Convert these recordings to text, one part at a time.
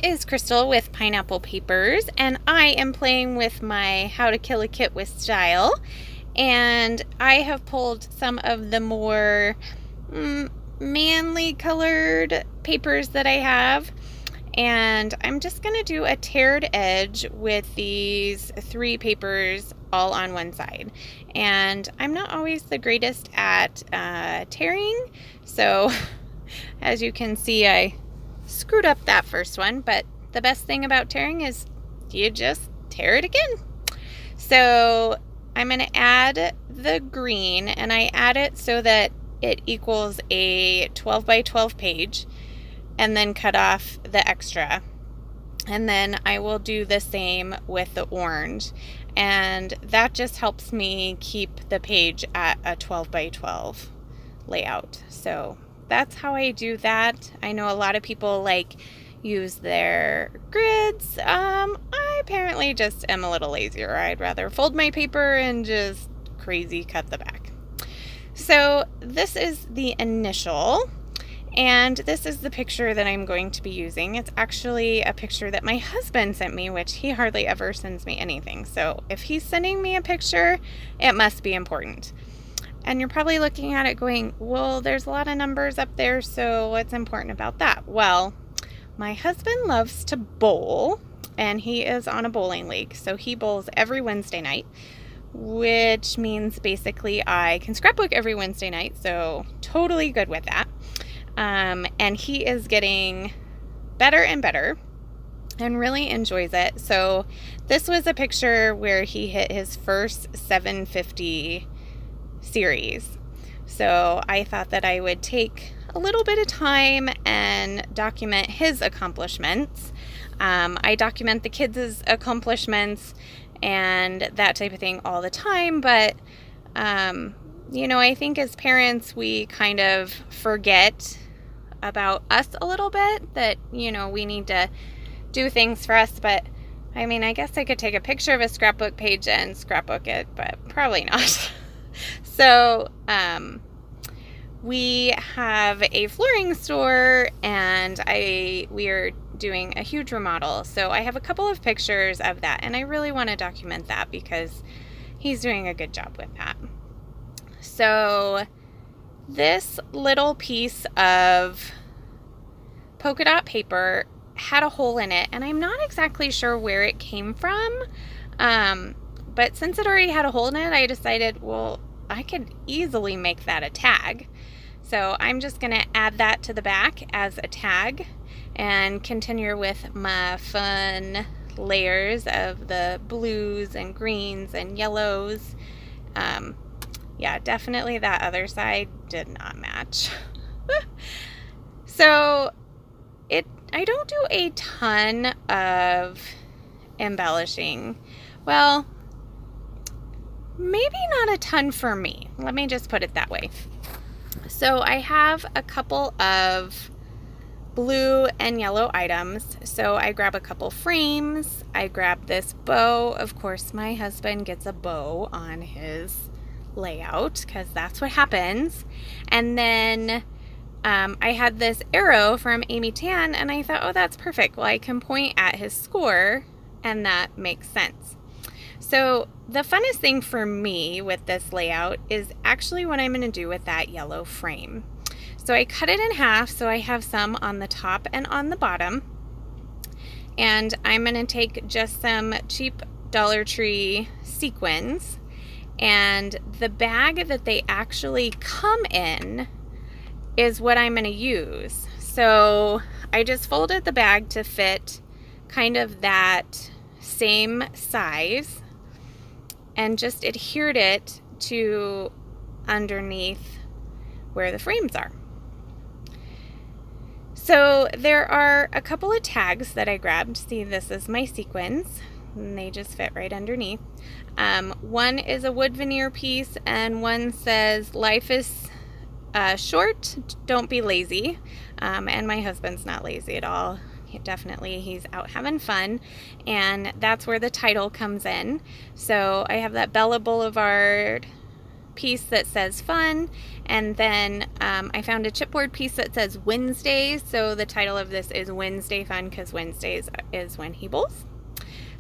It is Crystal with Pineapple Papers, and I am playing with my How to Kill a Kit with Style. And I have pulled some of the more manly colored papers that I have. And I'm just going to do a teared edge with these 3 papers all on one side. And I'm not always the greatest at tearing, so as you can see, I screwed up that first one, but the best thing about tearing is you just tear it again. So I'm going to add the green, and I add it so that it equals a 12 by 12 page, and then cut off the extra. And then I will do the same with the orange, and that just helps me keep the page at a 12 by 12 layout. So that's how I do that. I know a lot of people use their grids. I apparently just am a little lazier. I'd rather fold my paper and just crazy cut the back. So this is the initial, and this is the picture that I'm going to be using. It's actually a picture that my husband sent me, which he hardly ever sends me anything. So if he's sending me a picture, it must be important. And you're probably looking at it going, well, there's a lot of numbers up there, so what's important about that? Well, my husband loves to bowl, and he is on a bowling league. So he bowls every Wednesday night, which means basically I can scrapbook every Wednesday night, so totally good with that. And he is getting better and better and really enjoys it. So this was a picture where he hit his first 750 series. So I thought that I would take a little bit of time and document his accomplishments. I document the kids' accomplishments and that type of thing all the time, but I think as parents we kind of forget about us a little bit, that we need to do things for us. But I guess I could take a picture of a scrapbook page and scrapbook it, but probably not. So we have a flooring store, and we are doing a huge remodel. So I have a couple of pictures of that, and I really want to document that because he's doing a good job with that. So this little piece of polka dot paper had a hole in it, and I'm not exactly sure where it came from. But since it already had a hole in it, I decided, well, I could easily make that a tag. So I'm just going to add that to the back as a tag and continue with my fun layers of the blues and greens and yellows. Yeah, definitely that other side did not match. So I don't do a ton of embellishing. Well, maybe not a ton for me. Let me just put it that way. So I have a couple of blue and yellow items. So I grab a couple frames. I grab this bow. Of course, my husband gets a bow on his layout because that's what happens. And then I had this arrow from Amy Tan, and I thought, oh, that's perfect. Well, I can point at his score, and that makes sense. So the funnest thing for me with this layout is actually what I'm going to do with that yellow frame. So I cut it in half so I have some on the top and on the bottom. And I'm going to take just some cheap Dollar Tree sequins, and the bag that they actually come in is what I'm going to use. So I just folded the bag to fit kind of that same size and just adhered it to underneath where the frames are. So there are a couple of tags that I grabbed. See, this is my sequins, and they just fit right underneath. One is a wood veneer piece, and one says, life is short, don't be lazy. And my husband's not lazy at all. He's out having fun, and that's where the title comes in. So I have that Bella Boulevard piece that says fun, and then I found a chipboard piece that says Wednesdays, so the title of this is Wednesday Fun because Wednesdays is when he bowls.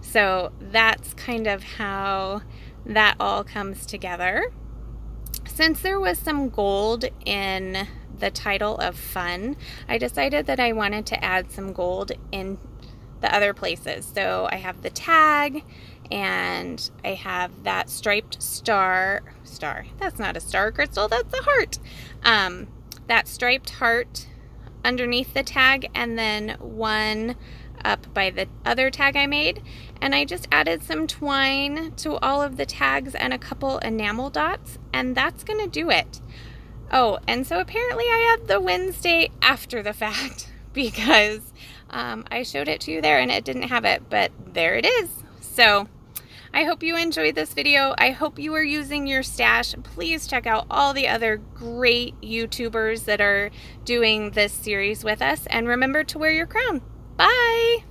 So that's kind of how that all comes together. Since there was some gold in the title of fun, I decided that I wanted to add some gold in the other places. So I have the tag, and I have that striped star, that's not a star, Crystal, that's a heart. That striped heart underneath the tag, and then one up by the other tag I made. And I just added some twine to all of the tags and a couple enamel dots, and that's gonna do it. Oh, and so apparently I had the Wednesday after the fact because I showed it to you there and it didn't have it, but there it is. So I hope you enjoyed this video. I hope you are using your stash. Please check out all the other great YouTubers that are doing this series with us, and remember to wear your crown. Bye!